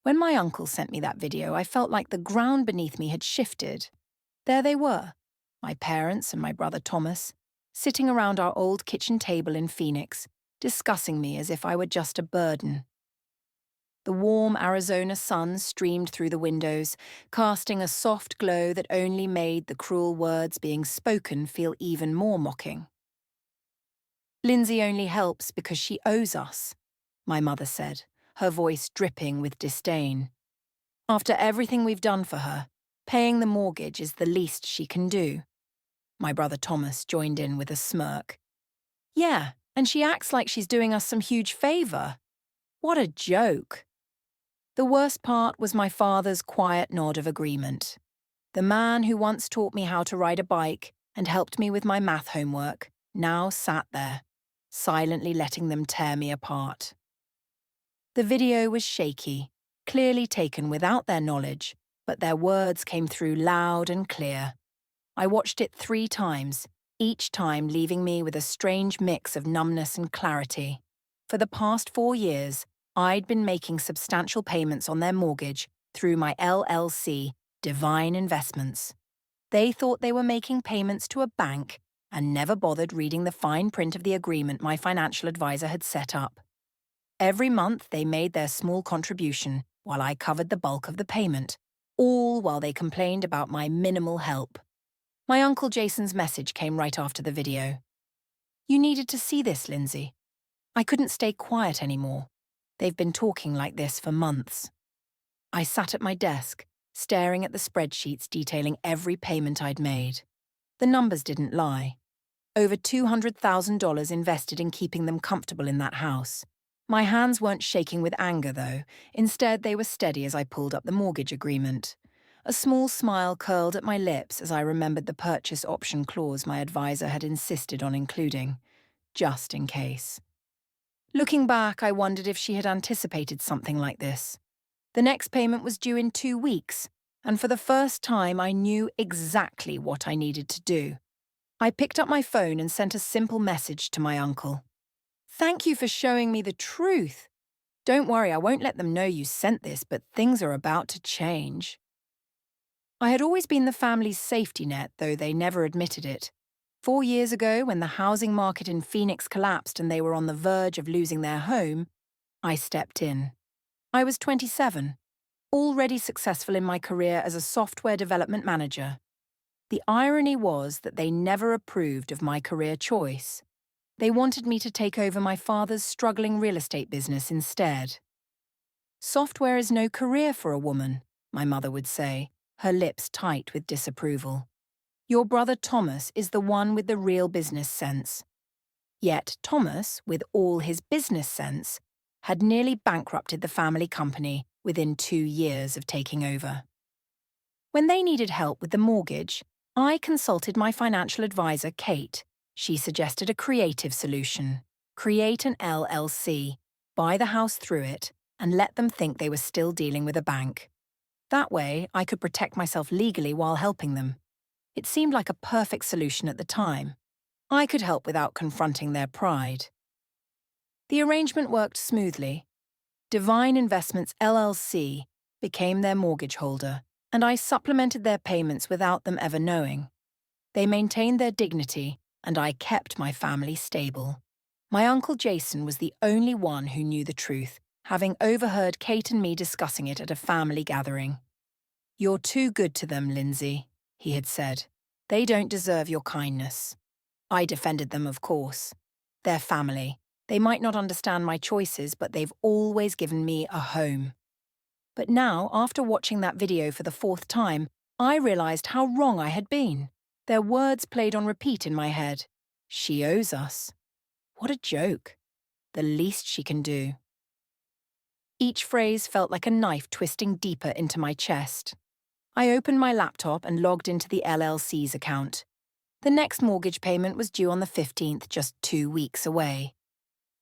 When my uncle sent me that video, I felt like the ground beneath me had shifted. There they were, my parents and my brother Thomas, sitting around our old kitchen table in Phoenix, discussing me as if I were just a burden. The warm Arizona sun streamed through the windows, casting a soft glow that only made the cruel words being spoken feel even more mocking. "Lindsay only helps because she owes us," my mother said, her voice dripping with disdain. "After everything we've done for her, paying the mortgage is the least she can do." My brother Thomas joined in with a smirk. "Yeah, and she acts like she's doing us some huge favor. What a joke." The worst part was my father's quiet nod of agreement. The man who once taught me how to ride a bike and helped me with my math homework now sat there, silently letting them tear me apart. The video was shaky, clearly taken without their knowledge, but their words came through loud and clear. I watched it 3 times, each time leaving me with a strange mix of numbness and clarity. For the past 4 years, I'd been making substantial payments on their mortgage through my LLC, Divine Investments. They thought they were making payments to a bank and never bothered reading the fine print of the agreement my financial advisor had set up. Every month they made their small contribution while I covered the bulk of the payment, all while they complained about my minimal help. My Uncle Jason's message came right after the video. "You needed to see this, Lindsay. I couldn't stay quiet anymore. They've been talking like this for months." I sat at my desk, staring at the spreadsheets detailing every payment I'd made. The numbers didn't lie. Over $200,000 invested in keeping them comfortable in that house. My hands weren't shaking with anger, though. Instead, they were steady as I pulled up the mortgage agreement. A small smile curled at my lips as I remembered the purchase option clause my advisor had insisted on including, just in case. Looking back, I wondered if she had anticipated something like this. The next payment was due in 2 weeks, and for the first time I knew exactly what I needed to do. I picked up my phone and sent a simple message to my uncle. "Thank you for showing me the truth. Don't worry, I won't let them know you sent this, but things are about to change." I had always been the family's safety net, though they never admitted it. 4 years ago, when the housing market in Phoenix collapsed and they were on the verge of losing their home, I stepped in. I was 27, already successful in my career as a software development manager. The irony was that they never approved of my career choice. They wanted me to take over my father's struggling real estate business instead. "Software is no career for a woman," my mother would say, her lips tight with disapproval. "Your brother Thomas is the one with the real business sense." Yet Thomas, with all his business sense, had nearly bankrupted the family company within 2 years of taking over. When they needed help with the mortgage, I consulted my financial advisor, Kate. She suggested a creative solution: create an LLC, buy the house through it, and let them think they were still dealing with a bank. That way, I could protect myself legally while helping them. It seemed like a perfect solution at the time. I could help without confronting their pride. The arrangement worked smoothly. Divine Investments LLC became their mortgage holder, and I supplemented their payments without them ever knowing. They maintained their dignity, and I kept my family stable. My Uncle Jason was the only one who knew the truth, having overheard Kate and me discussing it at a family gathering. "You're too good to them, Lindsay," he had said. "They don't deserve your kindness." I defended them, of course. They're family. They might not understand my choices, but they've always given me a home. But now, after watching that video for the 4th time, I realized how wrong I had been. Their words played on repeat in my head. "She owes us." What a joke. The least she can do. Each phrase felt like a knife twisting deeper into my chest. I opened my laptop and logged into the LLC's account. The next mortgage payment was due on the 15th, just 2 weeks away.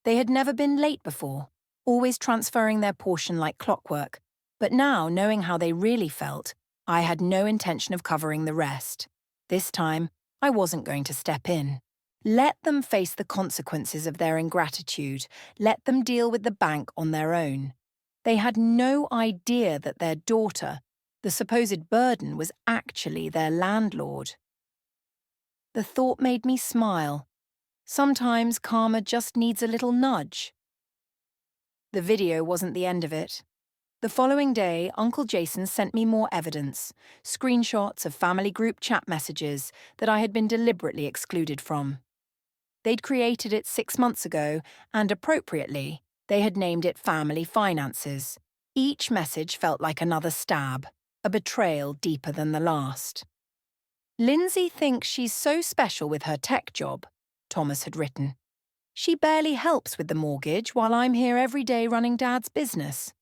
They had never been late before, always transferring their portion like clockwork, but now, knowing how they really felt, I had no intention of covering the rest. This time, I wasn't going to step in. Let them face the consequences of their ingratitude. Let them deal with the bank on their own. They had no idea that their daughter, the supposed burden, was actually their landlord. The thought made me smile. Sometimes karma just needs a little nudge. The video wasn't the end of it. The following day, Uncle Jason sent me more evidence, screenshots of family group chat messages that I had been deliberately excluded from. They'd created it 6 months ago, and appropriately, they had named it Family Finances. Each message felt like another stab, a betrayal deeper than the last. Lindsay thinks she's so special with her tech job, Thomas had written. She barely helps with the mortgage while I'm here every day running Dad's business.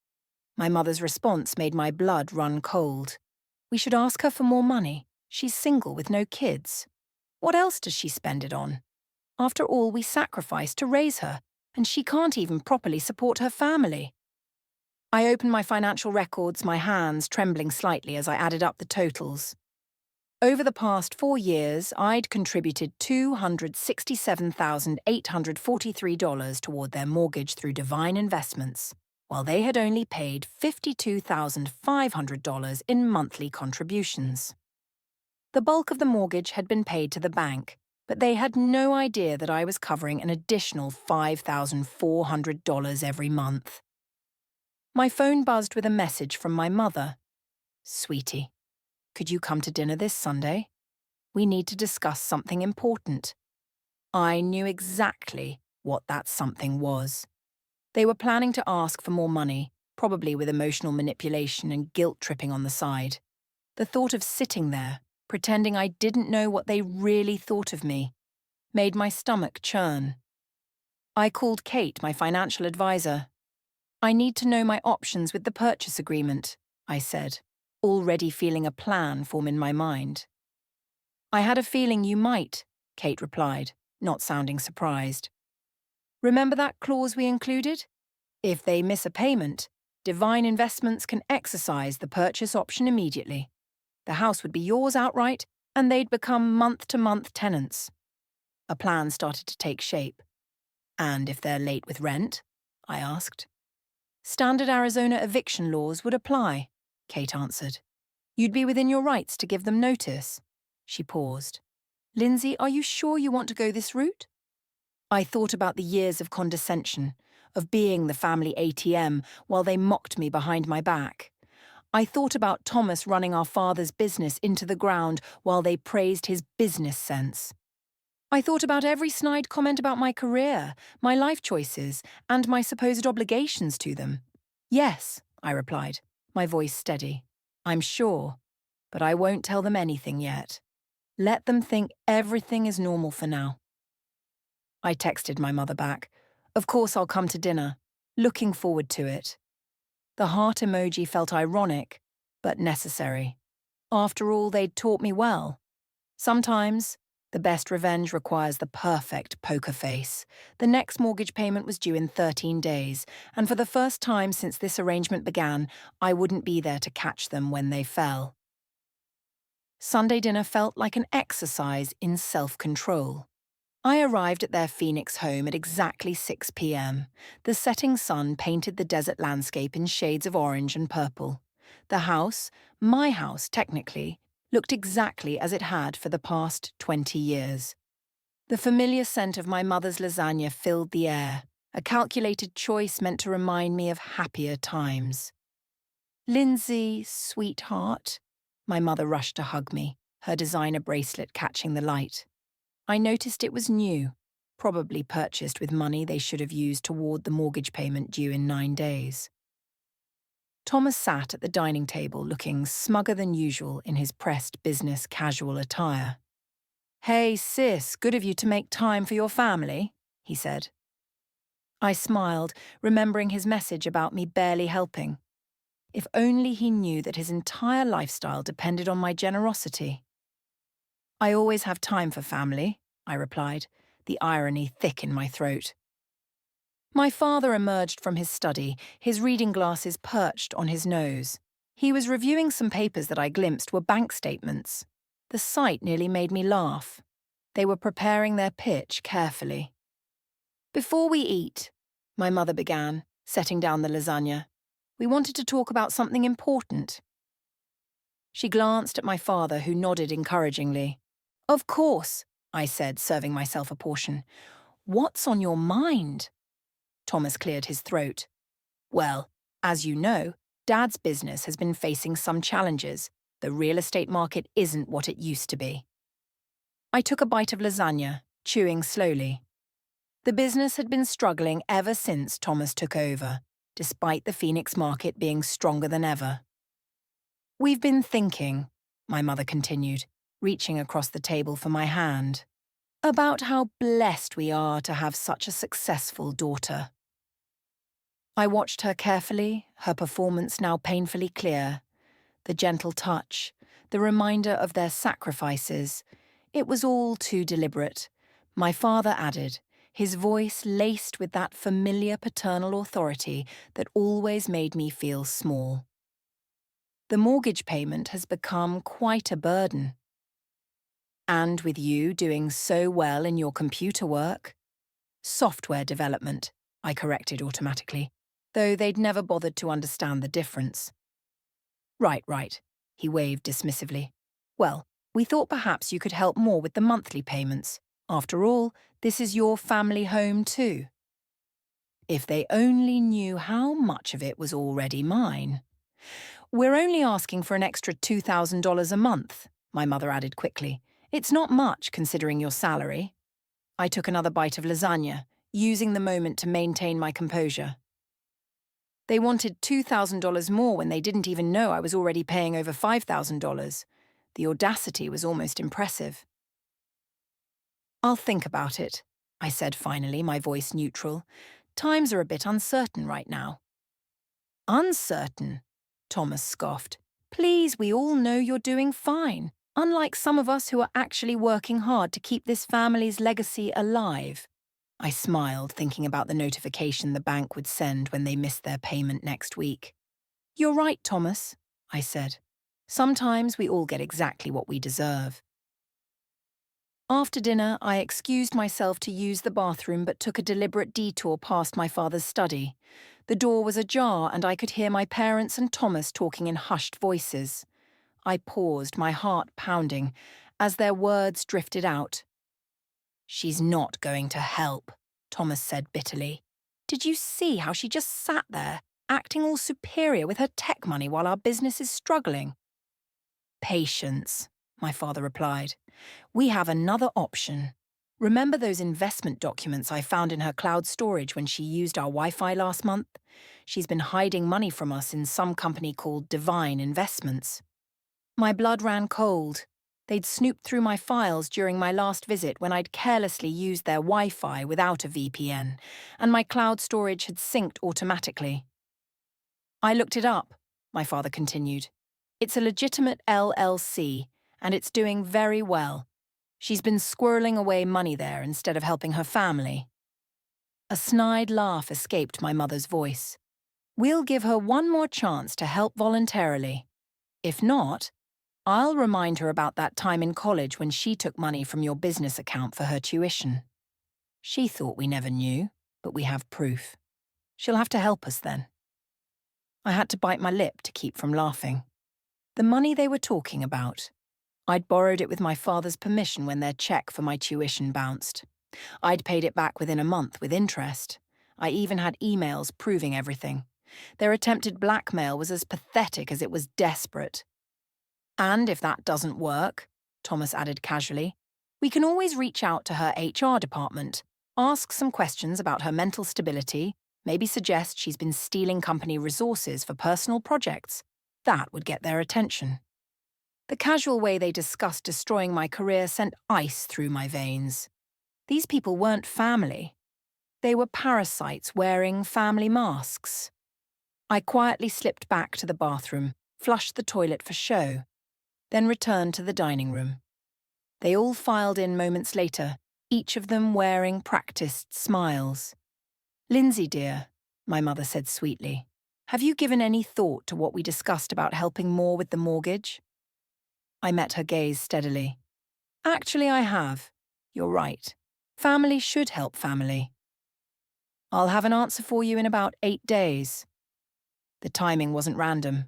My mother's response made my blood run cold. We should ask her for more money. She's single with no kids. What else does she spend it on? After all we sacrificed to raise her, and she can't even properly support her family. I opened my financial records, my hands trembling slightly as I added up the totals. Over the past 4 years, I'd contributed $267,843 toward their mortgage through Divine Investments, while they had only paid $52,500 in monthly contributions. The bulk of the mortgage had been paid to the bank, but they had no idea that I was covering an additional $5,400 every month. My phone buzzed with a message from my mother. "Sweetie, could you come to dinner this Sunday? We need to discuss something important." I knew exactly what that something was. They were planning to ask for more money, probably with emotional manipulation and guilt-tripping on the side. The thought of sitting there, pretending I didn't know what they really thought of me, made my stomach churn. I called Kate, my financial advisor. "I need to know my options with the purchase agreement," I said, already feeling a plan form in my mind. "I had a feeling you might," Kate replied, not sounding surprised. "Remember that clause we included? If they miss a payment, Divine Investments can exercise the purchase option immediately. The house would be yours outright, and they'd become month-to-month tenants." A plan started to take shape. "And if they're late with rent?" I asked. "Standard Arizona eviction laws would apply," Kate answered. "You'd be within your rights to give them notice." She paused. "Lindsay, are you sure you want to go this route?" I thought about the years of condescension, of being the family ATM while they mocked me behind my back. I thought about Thomas running our father's business into the ground while they praised his business sense. I thought about every snide comment about my career, my life choices, and my supposed obligations to them. "Yes," I replied, my voice steady. "I'm sure, but I won't tell them anything yet. Let them think everything is normal for now." I texted my mother back. "Of course I'll come to dinner. Looking forward to it." The heart emoji felt ironic, but necessary. After all, they'd taught me well. Sometimes, the best revenge requires the perfect poker face. The next mortgage payment was due in 13 days, and for the first time since this arrangement began, I wouldn't be there to catch them when they fell. Sunday dinner felt like an exercise in self-control. I arrived at their Phoenix home at exactly 6 p.m. The setting sun painted the desert landscape in shades of orange and purple. The house, my house technically, looked exactly as it had for the past 20 years. The familiar scent of my mother's lasagna filled the air, a calculated choice meant to remind me of happier times. "Lindsay, sweetheart." My mother rushed to hug me, her designer bracelet catching the light. I noticed it was new, probably purchased with money they should have used toward the mortgage payment due in 9 days. Thomas sat at the dining table looking smugger than usual in his pressed business casual attire. "Hey, sis, good of you to make time for your family," he said. I smiled, remembering his message about me barely helping. If only he knew that his entire lifestyle depended on my generosity. "I always have time for family," I replied, the irony thick in my throat. My father emerged from his study, his reading glasses perched on his nose. He was reviewing some papers that I glimpsed were bank statements. The sight nearly made me laugh. They were preparing their pitch carefully. "Before we eat," my mother began, setting down the lasagna, We wanted to talk about something important. She glanced at my father, who nodded encouragingly. Of course, I said, serving myself a portion. What's on your mind? Thomas cleared his throat. Well, as you know, Dad's business has been facing some challenges. The real estate market isn't what it used to be. I took a bite of lasagna, chewing slowly. The business had been struggling ever since Thomas took over, despite the Phoenix market being stronger than ever. We've been thinking, my mother continued, reaching across the table for my hand, about how blessed we are to have such a successful daughter. I watched her carefully, her performance now painfully clear. The gentle touch, the reminder of their sacrifices. It was all too deliberate. My father added, his voice laced with that familiar paternal authority that always made me feel small. The mortgage payment has become quite a burden. And with you doing so well in your computer work? Software development, I corrected automatically, though they'd never bothered to understand the difference. Right, he waved dismissively. Well, we thought perhaps you could help more with the monthly payments. After all, this is your family home too. If they only knew how much of it was already mine. We're only asking for an extra $2,000 a month, my mother added quickly. It's not much considering your salary. I took another bite of lasagna, using the moment to maintain my composure. They wanted $2,000 more when they didn't even know I was already paying over $5,000. The audacity was almost impressive. I'll think about it, I said finally, my voice neutral. Times are a bit uncertain right now. Uncertain? Thomas scoffed. Please, we all know you're doing fine, unlike some of us who are actually working hard to keep this family's legacy alive. I smiled, thinking about the notification the bank would send when they missed their payment next week. You're right, Thomas, I said. Sometimes we all get exactly what we deserve. After dinner, I excused myself to use the bathroom but took a deliberate detour past my father's study. The door was ajar and I could hear my parents and Thomas talking in hushed voices. I paused, my heart pounding, as their words drifted out. She's not going to help, Thomas said bitterly. Did you see how she just sat there, acting all superior with her tech money while our business is struggling? Patience, my father replied. We have another option. Remember those investment documents I found in her cloud storage when she used our Wi-Fi last month? She's been hiding money from us in some company called Divine Investments. My blood ran cold. They'd snooped through my files during my last visit when I'd carelessly used their Wi-Fi without a VPN, and my cloud storage had synced automatically. I looked it up, my father continued. It's a legitimate LLC, and it's doing very well. She's been squirreling away money there instead of helping her family. A snide laugh escaped my mother's voice. We'll give her one more chance to help voluntarily. If not, I'll remind her about that time in college when she took money from your business account for her tuition. She thought we never knew, but we have proof. She'll have to help us then. I had to bite my lip to keep from laughing. The money they were talking about. I'd borrowed it with my father's permission when their check for my tuition bounced. I'd paid it back within a month with interest. I even had emails proving everything. Their attempted blackmail was as pathetic as it was desperate. And if that doesn't work, Thomas added casually, we can always reach out to her HR department, ask some questions about her mental stability, maybe suggest she's been stealing company resources for personal projects. That would get their attention. The casual way they discussed destroying my career sent ice through my veins. These people weren't family. They were parasites wearing family masks. I quietly slipped back to the bathroom, flushed the toilet for show, then returned to the dining room. They all filed in moments later, each of them wearing practiced smiles. Lindsay, dear, my mother said sweetly, have you given any thought to what we discussed about helping more with the mortgage? I met her gaze steadily. Actually, I have. You're right. Family should help family. I'll have an answer for you in about 8 days. The timing wasn't random.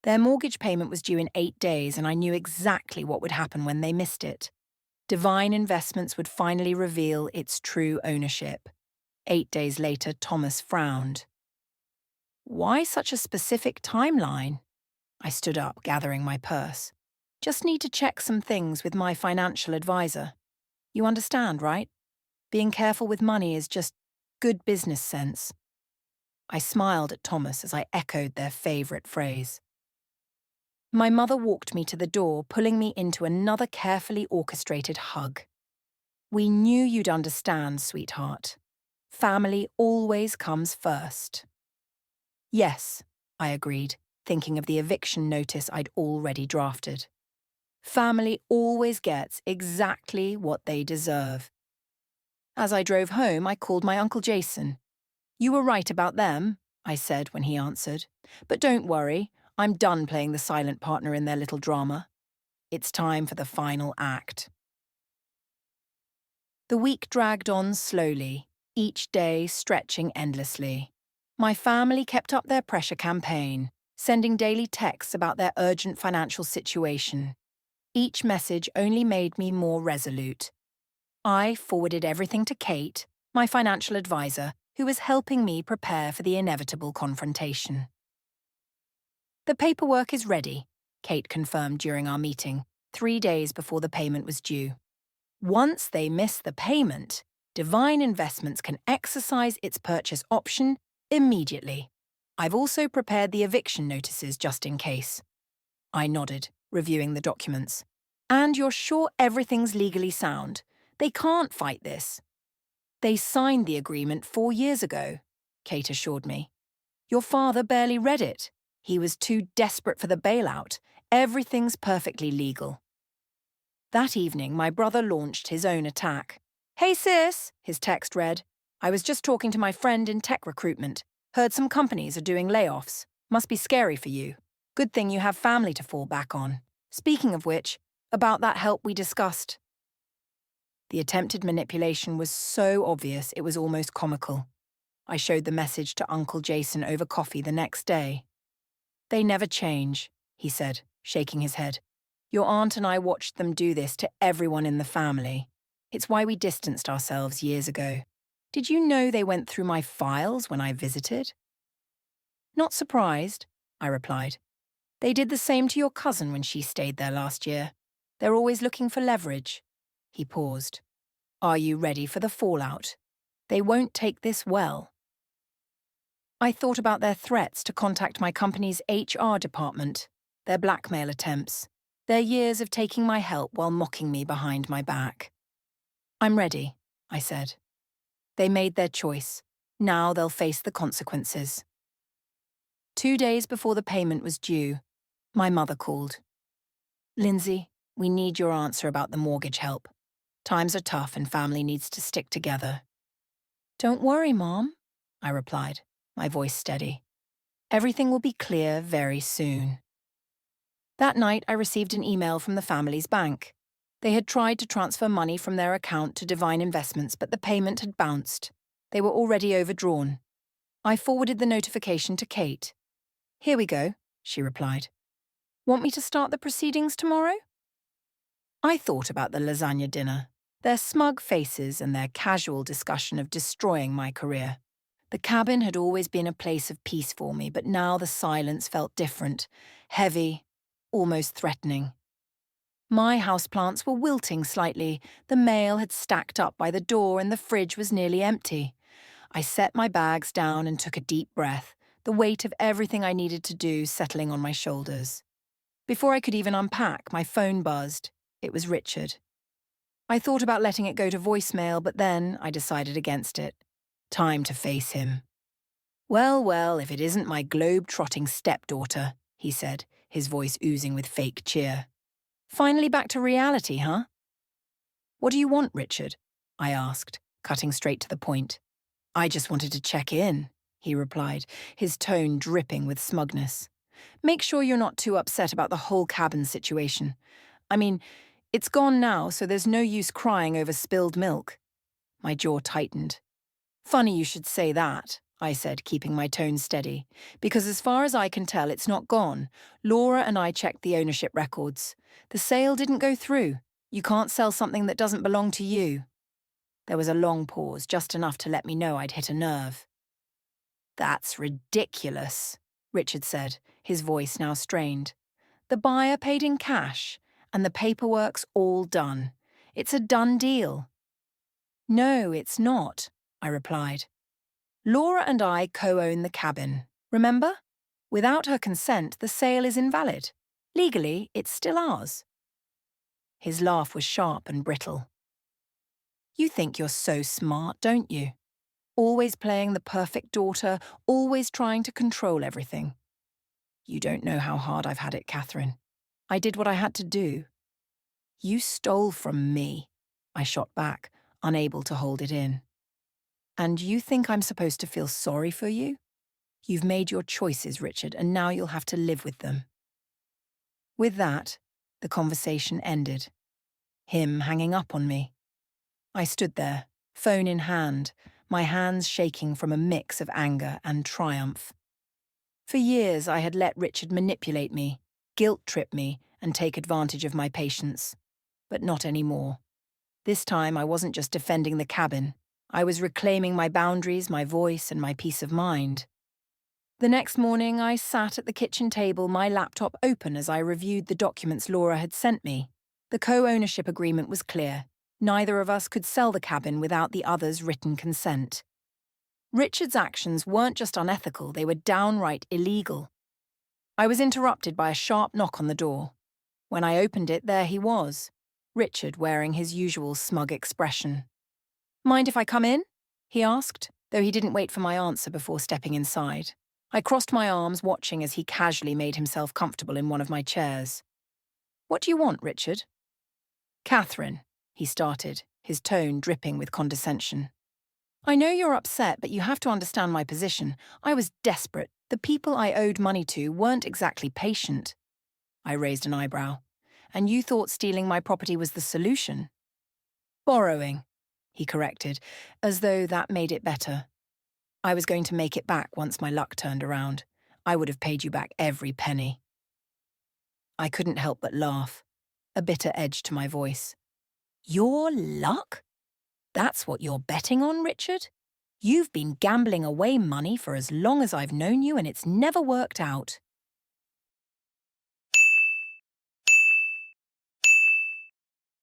Their mortgage payment was due in 8 days, and I knew exactly what would happen when they missed it. Divine Investments would finally reveal its true ownership. 8 days later, Thomas frowned. Why such a specific timeline? I stood up, gathering my purse. Just need to check some things with my financial advisor. You understand, right? Being careful with money is just good business sense. I smiled at Thomas as I echoed their favourite phrase. My mother walked me to the door, pulling me into another carefully orchestrated hug. We knew you'd understand, sweetheart. Family always comes first. Yes, I agreed, thinking of the eviction notice I'd already drafted. Family always gets exactly what they deserve. As I drove home, I called my Uncle Jason. You were right about them, I said when he answered. But don't worry, I'm done playing the silent partner in their little drama. It's time for the final act. The week dragged on slowly, each day stretching endlessly. My family kept up their pressure campaign, sending daily texts about their urgent financial situation. Each message only made me more resolute. I forwarded everything to Kate, my financial advisor, who was helping me prepare for the inevitable confrontation. The paperwork is ready, Kate confirmed during our meeting, 3 days before the payment was due. Once they miss the payment, Divine Investments can exercise its purchase option immediately. I've also prepared the eviction notices just in case. I nodded, reviewing the documents. And you're sure everything's legally sound? They can't fight this. They signed the agreement 4 years ago, Kate assured me. Your father barely read it. He was too desperate for the bailout. Everything's perfectly legal. That evening, my brother launched his own attack. Hey sis, his text read. I was just talking to my friend in tech recruitment. Heard some companies are doing layoffs. Must be scary for you. Good thing you have family to fall back on. Speaking of which, about that help we discussed. The attempted manipulation was so obvious it was almost comical. I showed the message to Uncle Jason over coffee the next day. They never change, he said, shaking his head. Your aunt and I watched them do this to everyone in the family. It's why we distanced ourselves years ago. Did you know they went through my files when I visited? Not surprised, I replied. They did the same to your cousin when she stayed there last year. They're always looking for leverage. He paused. Are you ready for the fallout? They won't take this well. I thought about their threats to contact my company's HR department, their blackmail attempts, their years of taking my help while mocking me behind my back. I'm ready, I said. They made their choice. Now they'll face the consequences. 2 days before the payment was due, my mother called. Lindsay, we need your answer about the mortgage help. Times are tough and family needs to stick together. Don't worry, Mom, I replied, my voice steady. Everything will be clear very soon. That night, I received an email from the family's bank. They had tried to transfer money from their account to Divine Investments, but the payment had bounced. They were already overdrawn. I forwarded the notification to Kate. Here we go, she replied. Want me to start the proceedings tomorrow? I thought about the lasagna dinner, their smug faces and their casual discussion of destroying my career. The cabin had always been a place of peace for me, but now the silence felt different, heavy, almost threatening. My houseplants were wilting slightly, the mail had stacked up by the door and the fridge was nearly empty. I set my bags down and took a deep breath, the weight of everything I needed to do settling on my shoulders. Before I could even unpack, my phone buzzed. It was Richard. I thought about letting it go to voicemail, but then I decided against it. Time to face him. Well, if it isn't my globe-trotting stepdaughter, he said, his voice oozing with fake cheer. Finally back to reality, huh? What do you want, Richard? I asked, cutting straight to the point. I just wanted to check in, he replied, his tone dripping with smugness. Make sure you're not too upset about the whole cabin situation. I mean, it's gone now, so there's no use crying over spilled milk. My jaw tightened. Funny you should say that, I said, keeping my tone steady, because as far as I can tell, it's not gone. Laura and I checked the ownership records. The sale didn't go through. You can't sell something that doesn't belong to you. There was a long pause, just enough to let me know I'd hit a nerve. That's ridiculous, Richard said, his voice now strained. The buyer paid in cash, and the paperwork's all done. It's a done deal. No, it's not, I replied. Laura and I co-own the cabin, remember? Without her consent, the sale is invalid. Legally, it's still ours. His laugh was sharp and brittle. You think you're so smart, don't you? Always playing the perfect daughter, always trying to control everything. You don't know how hard I've had it, Catherine. I did what I had to do. You stole from me, I shot back, unable to hold it in. And you think I'm supposed to feel sorry for you? You've made your choices, Richard, and now you'll have to live with them. With that, the conversation ended. Him hanging up on me. I stood there, phone in hand, my hands shaking from a mix of anger and triumph. For years I had let Richard manipulate me, guilt-trip me, and take advantage of my patience. But not anymore. This time I wasn't just defending the cabin. I was reclaiming my boundaries, my voice, and my peace of mind. The next morning I sat at the kitchen table, my laptop open as I reviewed the documents Laura had sent me. The co-ownership agreement was clear. Neither of us could sell the cabin without the other's written consent. Richard's actions weren't just unethical, they were downright illegal. I was interrupted by a sharp knock on the door. When I opened it, there he was, Richard wearing his usual smug expression. "Mind if I come in?" he asked, though he didn't wait for my answer before stepping inside. I crossed my arms, watching as he casually made himself comfortable in one of my chairs. "What do you want, Richard?" "Catherine," he started, his tone dripping with condescension. "I know you're upset, but you have to understand my position. I was desperate. The people I owed money to weren't exactly patient." I raised an eyebrow. "And you thought stealing my property was the solution?" "Borrowing," he corrected, as though that made it better. "I was going to make it back once my luck turned around. I would have paid you back every penny." I couldn't help but laugh, a bitter edge to my voice. "Your luck? That's what you're betting on, Richard? You've been gambling away money for as long as I've known you, and it's never worked out."